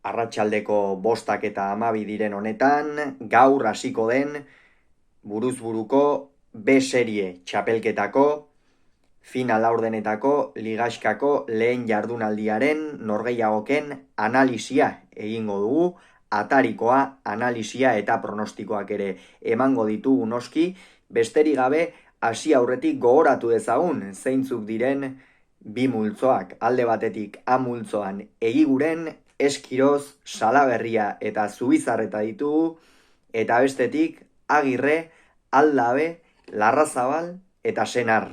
arratsaldeko 5:12 diren honetan, gaur hasiko den buruz buruko B serie txapelketako final laurdenetako ligaxkako lehen jardunaldiaren norgehiagoken analisia egingo dugu, atarikoa, analisia eta pronostikoak ere emango ditugu noski, besterik gabe hasi aurretik gogoratu dezagun zeintzuk diren bi multzoak. Alde batetik A multzoan Egiguren, Eskiroz, Salaberria eta Zubizarreta ditugu, eta bestetik Agirre, Aldabe, Larrazabal eta Senar.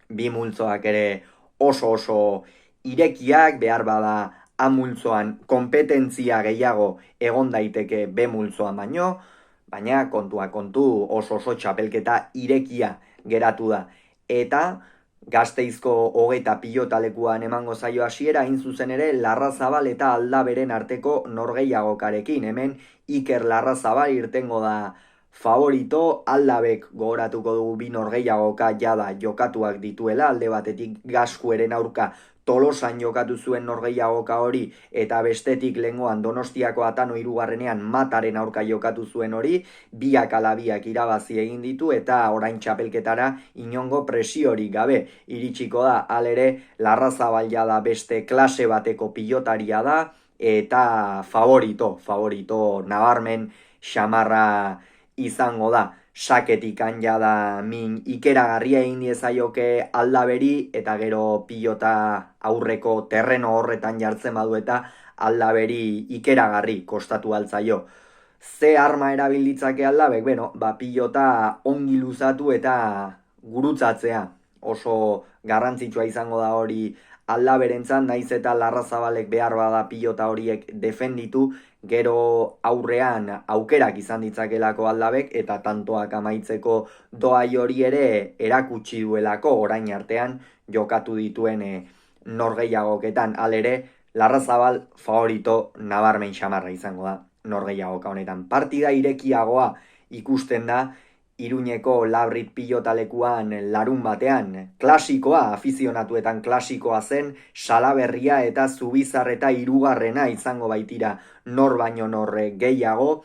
Bi multzoak ere oso irekiak, behar bada A multzoan konpetentzia gehiago egon daiteke B multzoan baina kontua kontu oso txapelketa irekia geratu da. Eta Gasteizko 20 pilotalekuan emango zaio hasiera, hain zuzen ere Larrazabal eta Aldaberen arteko norgehiagokarekin. Hemen Iker Larrazabal irtengo da favorito, Aldabek gogoratuko dugu bi norgehiagoka jada jokatuak dituela, alde batetik Gaskueren aurka Tolosan jokatu zuen norgehiagoka hori, eta bestetik lehengoan Donostiako Atano 3. Mataren aurka jokatu zuen hori, biak ala biak irabazi egin ditu, eta orain txapelketara inongo presiorik gabe iritsiko da. Halere, Larrazabal da beste klase bateko pilotaria da, eta favorito nabarmen xamarra izango da. Saketik da min ikeragarria egin diezaioke Aldaberi, eta gero pilota aurreko terreno horretan jartzen badu eta Aldaberi ikeragarri kostatu altzaio. Ze arma erabilditzake Aldabek? Pilota ongi luzatu eta gurutzatzea. Oso garrantzitsua izango da hori Aldaberentzat, naiz eta Larrazabalek behar bada pilota horiek defenditu, gero aurrean aukerak izan ditzakelako Aldabek, eta tantoak amaitzeko doai hori ere erakutsi duelako orain artean jokatu dituen norgehiagoketan. Halere, Larrazabal favorito nabarmen xamarra izango da norgehiagoka honetan. Partida irekiagoa ikusten da Iruñeko Labrit pilotalekuan larun batean. Klasikoa, afizionatuetan klasikoa zen, Salaberria eta Zubizarreta 3. izango baitira, nor baino norre gehiago.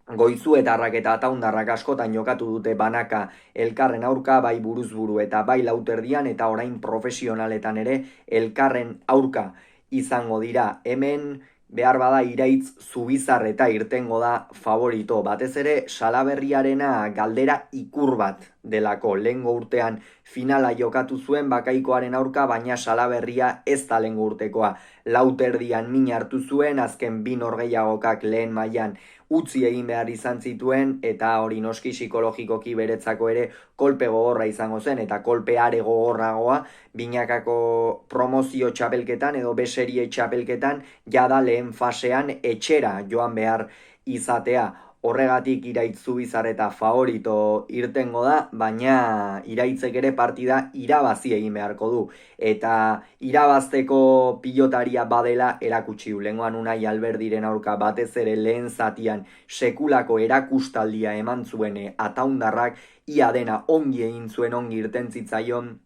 Goizuetarrak eta Ataundarrak askotan jokatu dute banaka elkarren aurka, bai buruzburu eta bai lauterdian, eta orain profesionaletan ere elkarren aurka izango dira. Hemen behar bada Iraitz Zubizarreta irtengo da favorito, batez ere Salaberriarena galdera ikur bat delako. Lehengo urtean finala jokatu zuen Bakaikoaren aurka, baina Salaberria ez da lehengo urtekoa. Lauterdian min hartu zuen, azken bi norgehiagokak lehen mailan utzi egin behar izan zituen, eta hori noski psikologikoki beretzako ere kolpe gogorra izango zen, eta kolpe are gogorragoa binakako promozio txapelketan edo beserie txapelketan jada lehen fasean etxera joan behar izatea. Horregatik Iraitz Zubizarreta favorito irtengo da, baina Iraitzek ere partida irabazi egin beharko du. Eta irabazteko pilotaria badela erakutsi du. Lehengoan Unai Alberdiren aurka batez ere lehen zatian sekulako erakustaldia eman zuen Ataundarrak, ia dena ongi egin zuen, ongi irten zitzaion,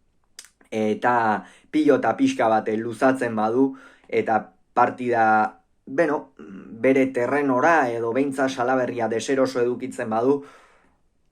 eta pilota pixka bat luzatzen badu, eta partida bere terrenora edo beintza Salaberria deseroso edukitzen badu,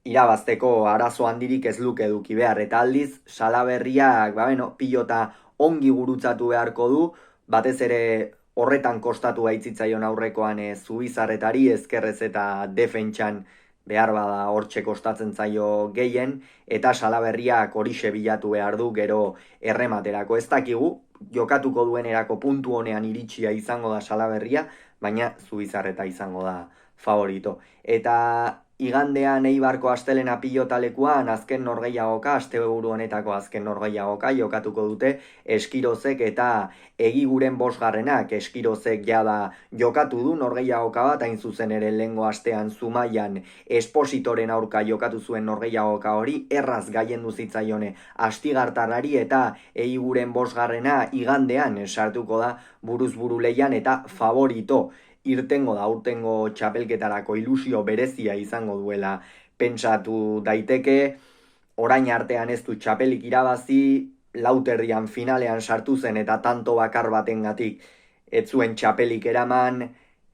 irabazteko arazo handirik ez luke eduki behar. Eta aldiz, Salaberriak pilota ongi gurutzatu beharko du, batez ere horretan kostatu baitzitzaion aurrekoan Zubizarretari, ezkerrez eta defentsan behar bada hortxe kostatzen zaio gehien, eta Salaberriak horixe bilatu behar du gero errematerako. Ez dakigu, jokatuko duenerako puntu honean iritsia izango da Salaberria, baina Zubizarreta izango da favorito. Eta igandean Eibarko astelena pilotalekuan azken norgehiagoka, asteburu honetako azken norgehiagoka jokatuko dute Eskirozek eta Egiguren 5. Eskirozek jada jokatu du norgehiagoka bat, hain zuzen ere lehengo astean Zumaian Espositoren aurka jokatu zuen norgehiagoka hori, erraz gaiendu zitzaione Astigartarrari, eta Egiguren 5. igandean sartuko da buruzburu lehian eta favorito irtengo da. Urtengo txapelketarako ilusio berezia izango duela pentsatu daiteke. Orain artean ez du txapelik irabazi, lauterdian finalean sartu zen eta tanto bakar batengatik ez zuen txapelik eraman,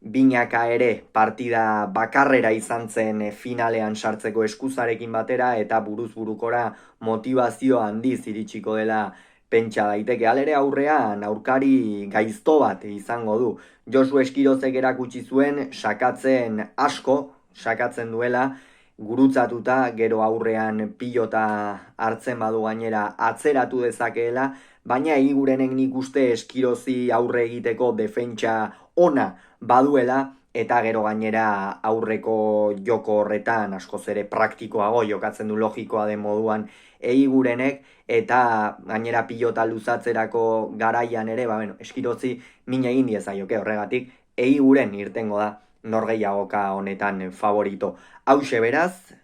binaka ere partida bakarrera izan zen finalean sartzeko eskuzarekin batera eta buruz burukora motivazio handiz iritsiko dela pentsa daiteke. Halere aurrean aurkari gaizto bat izango du. Josu Eskirozek erakutsi zuen sakatzen asko, sakatzen duela, gurutzatuta gero aurrean pilota hartzen badu gainera atzeratu dezakeela, baina Eguigurenek nik uste Eskirozi aurre egiteko defentsa ona baduela, eta gero gainera aurreko joko horretan askoz ere praktikoago jokatzen du logikoa den moduan Eguigurenek, eta gainera pilota luzatzerako garaian ere, Eskirozi min egin diezaioke horregatik, Eguiguren irtengo da norgehiagoka honetan favorito. Hauxe beraz,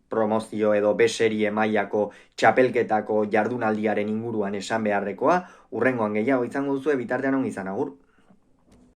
promozio edo B-serie mailako txapelketako jardunaldiaren inguruan esan beharrekoa, hurrengoan gehiago izango duzue, bitartean ongi izan, agur.